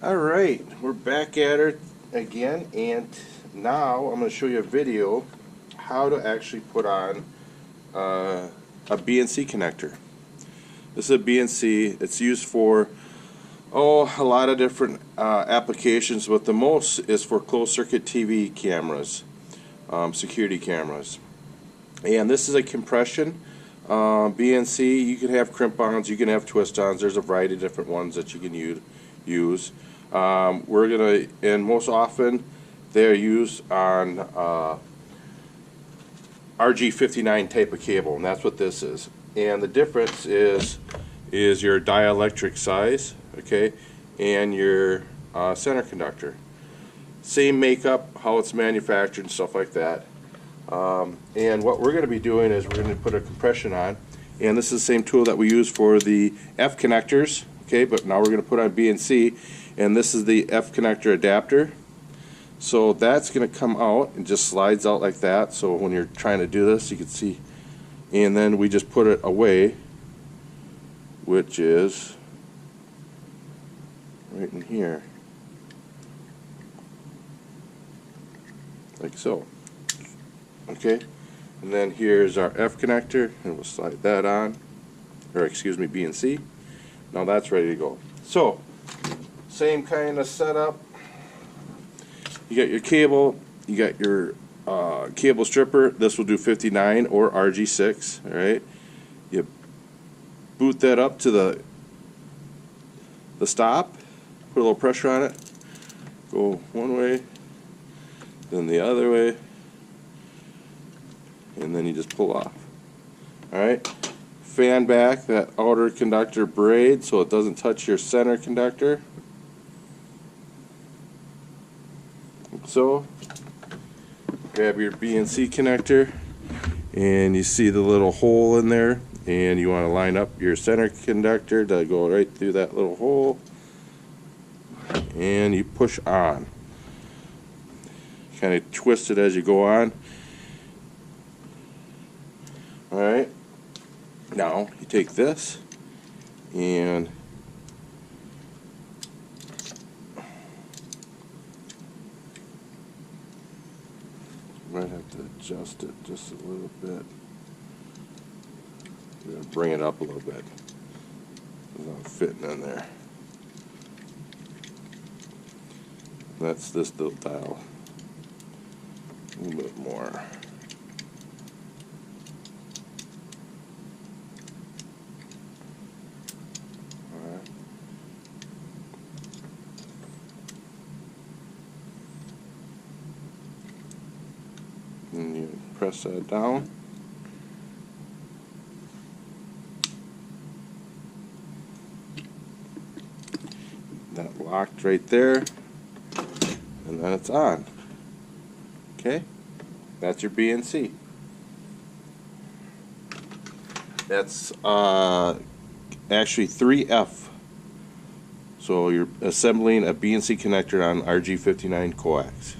Alright, we're back at it again, and now I'm going to show you a video how to actually put on a BNC connector. This is a BNC. It's used for a lot of different applications, but the most is for closed circuit TV cameras, security cameras. And this is a compression BNC. You can have crimp-ons, you can have twist-ons. There's a variety of different ones that you can use. We're gonna, and most often they're used on RG59 type of cable, and that's what this is. And the difference is your dielectric size, okay, and your center conductor. Same makeup, how it's manufactured and stuff like that. And what we're going to be doing is we're going to put a compression on, and this is the same tool that we use for the F connectors, okay, but now we're going to put on BNC, and this is the F connector adapter. So that's going to come out and just slides out like that, so when you're trying to do this you can see, and then we just put it away, which is right in here, like so. Okay, and then here's our F connector, and we'll slide that on, or excuse me, BNC. Now that's ready to go. So, same kind of setup. You got your cable, you got your cable stripper. This will do 59 or RG6. All right, you boot that up to the stop, put a little pressure on it, go one way, then the other way, and then you just pull off. Alright, fan back that outer conductor braid so it doesn't touch your center conductor. So, grab your BNC connector, and you see the little hole in there, and you want to line up your center conductor to go right through that little hole, and you push on. Kind of twist it as you go on. Alright, now you take this and might have to adjust it just a little bit. I'm going to bring it up a little bit. It's not fitting in there. That's this little dial. A little bit more. And you press that down. That locked right there, and then it's on. Okay, that's your BNC. That's actually 3F. So you're assembling a BNC connector on RG59 coax.